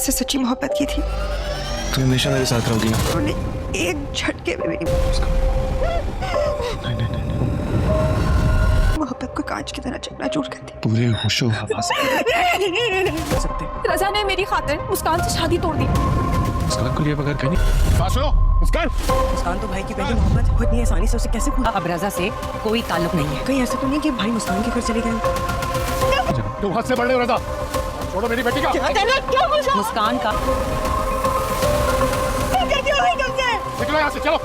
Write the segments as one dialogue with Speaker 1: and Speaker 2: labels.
Speaker 1: से सच्ची मोहब्बत की थी।
Speaker 2: तुम हमेशा मेरे साथ रहोगी ना?
Speaker 1: उन्होंने एक झटके में मेरी मोहब्बत को कांच की तरह चकनाचूर कर दी।
Speaker 2: पूरे होशो हवास
Speaker 3: रजा ने मेरी खातिर मुस्कान से शादी तोड़ दी।
Speaker 2: मुस्कान को लिए बगैर कहीं सुनो।
Speaker 4: मुस्कान तो भाई की पहली मोहब्बत है, वो इतनी आसानी से उसे कैसे भूला?
Speaker 3: अब रजा से कोई ताल्लुक नहीं है।
Speaker 4: कहीं ऐसा तो नहीं कि भाई मुस्कान के घर चले गए?
Speaker 5: तुम हद से बढ़ रहे हो रजा, छोड़ो मेरी बेटी का।
Speaker 3: मुस्कान का
Speaker 5: निकलो यहाँ से, चलो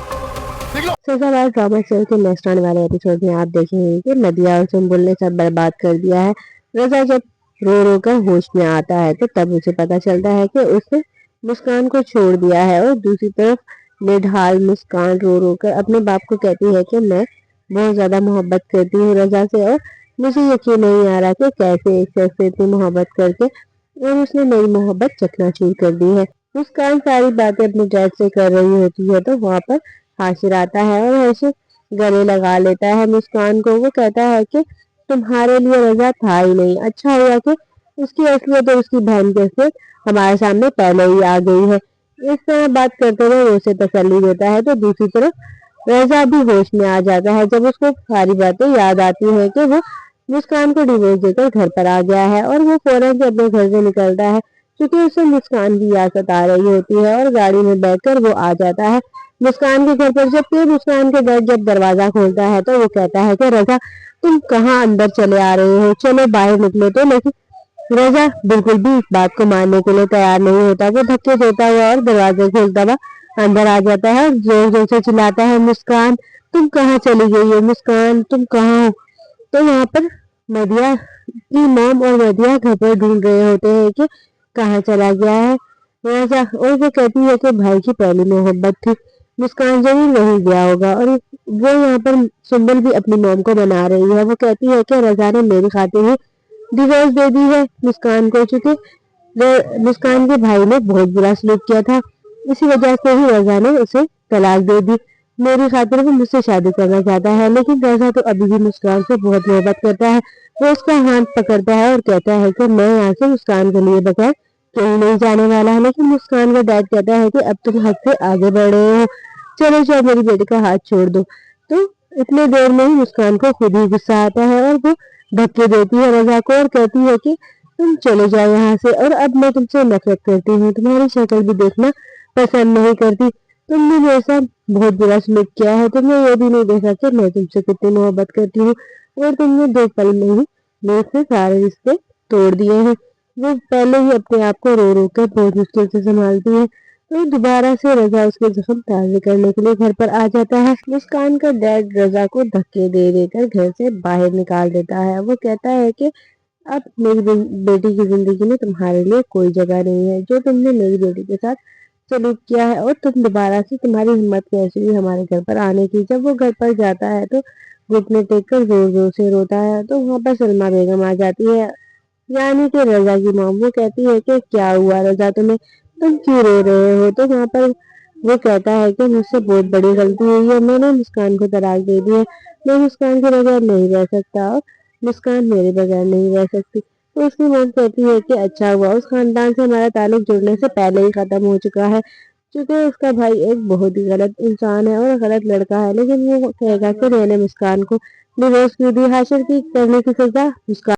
Speaker 5: निकलो।
Speaker 6: सजावार ड्रामा शो के नेक्स्ट आने वाले एपिसोड में आप देखेंगे कि नदिया और सुंबुल ने सब बर्बाद कर दिया है। रजा जब रो रो कर होश में आता है तो तब उसे पता चलता है कि उसने मुस्कान को छोड़ दिया है, और दूसरी तरफ निढाल मुस्कान रो रो कर अपने बाप को कहती है कि मैं बहुत ज्यादा मोहब्बत करती हूँ रजा से, और मुझे यकीन नहीं आ रहा कि कैसे एक शख्स से इतनी मोहब्बत करके और उसने मेरी मोहब्बत चकनाचूर कर दी है। मुस्कान सारी बातें अपने डैड से कर रही होती है तो वहाँ पर हाशिर आता है और हाशिर गले लगा लेता है मुस्कान को। वो कहता है कि तुम्हारे लिए रजा था ही नहीं, अच्छा हुआ कि उसकी असलियत और उसकी बहन की असलियत हमारे सामने पहले ही आ गई है। इस तरह बात करते हुए वो उसे तसल्ली देता है तो दूसरी तरफ रजा भी होश में आ जाता है जब उसको सारी बातें याद आती है कि वो मुस्कान को डिवोर्स देकर घर पर आ गया है, और वो फौरन से अपने घर से निकलता है क्योंकि उसे मुस्कान की याद सता रही होती है, और गाड़ी में बैठकर वो आ जाता है मुस्कान के घर पर। जबकि मुस्कान के डैड जब दरवाजा खोलता है तो वो कहता है कि रजा तुम कहाँ अंदर चले आ रहे हो, चलो बाहर निकले। तो लेकिन रजा बिल्कुल भी इस बात को मानने के लिए तैयार नहीं होता। वो धक्के देता हुआ और दरवाजे खोलता हुआ अंदर आ जाता है और जोर जोर से चिल्लाता है, मुस्कान तुम कहाँ चली गई हो, मुस्कान तुम कहाँ हो। तो वहाँ पर नदिया की मॉम और नदिया घर पर ढूंढ रहे होते हैं कि कहाँ चला गया है रजा, और वो कहती है कि भाई की पहली मोहब्बत थी, मुस्कान जरूर नहीं गया होगा। और वो यहाँ पर सुंबल भी अपनी मॉम को मना रही है। वो कहती है कि रजा ने मेरी खातिर ही डिवोर्स दे दी है मुस्कान को, चूंकि मुस्कान के भाई ने बहुत बुरा सलूक किया था, इसी वजह से ही रजा ने उसे तलाक दे दी। मेरी खातिर वो मुझसे शादी करना चाहता है, लेकिन रजा तो अभी भी मुस्कान से बहुत मोहब्बत करता है। वो उसका हाथ पकड़ता है और कहता है कि मैं यहाँ से मुस्कान के लिए बगैर कहीं नहीं जाने वाला है। लेकिन मुस्कान का डैड कहता है कि अब तुम हद से आगे बढ़ रहे हो, चलो चलो मेरी बेटी का हाथ छोड़ दो। तो इतने देर में ही मुस्कान को खुद ही गुस्सा आता है और वो धक्के देती है रजा को और कहती है कि तुम चले जाओ यहाँ से, और अब मैं तुमसे नफरत करती हूँ, तुम्हारी शक्ल भी देखना पसंद नहीं करती, तुमने मेरे साथ बहुत बुरा सलूक किया है, तुमने ये भी नहीं देखा कि मैं तुमसे कितनी मोहब्बत करती हूँ, और तुमने 2 पल में ही मेरे से सारे रिश्ते तोड़ दिए हैं। वो पहले ही अपने आप को रो रो कर बहुत मुश्किल से संभालती है। तो दोबारा से रजा उसके जख्म ताज़े करने के लिए घर पर आ जाता है। मुस्कान का डैड रजा को धक्के दे देकर घर से बाहर निकाल देता है। वो कहता है कि अब मेरी बेटी की जिंदगी में तुम्हारे लिए कोई जगह नहीं है, जो तुमने मेरी बेटी के साथ सलूक किया है, और तुम दोबारा से तुम्हारी हिम्मत कैसी हुई हमारे घर पर आने की। जब वो घर पर जाता है तो घुटने टेक कर जोर जोर से रोता है। तो वहाँ पर सलमा बेगम आ जाती है, यानी कि रजा की मॉम। वो कहती है कि क्या हुआ रजा तुम्हें, तुम क्यों रो रहे हो। तो वहाँ पर वो कहता है कि मुझसे बहुत बड़ी गलती हुई है, मैंने मुस्कान को तलाक दे दी है, मैं मुस्कान के बगैर नहीं रह सकता और मुस्कान मेरे बगैर नहीं रह सकती। तो उसकी मॉम कहती है कि अच्छा हुआ, उस खानदान से हमारा ताल्लुक जुड़ने से पहले ही खत्म हो चुका है, क्योंकि उसका भाई एक बहुत ही गलत इंसान है और गलत लड़का है। लेकिन वो कहेगा कि मैंने मुस्कान को डिवोर्स क्यों दी, हाशिर की करने की सजा मुस्कान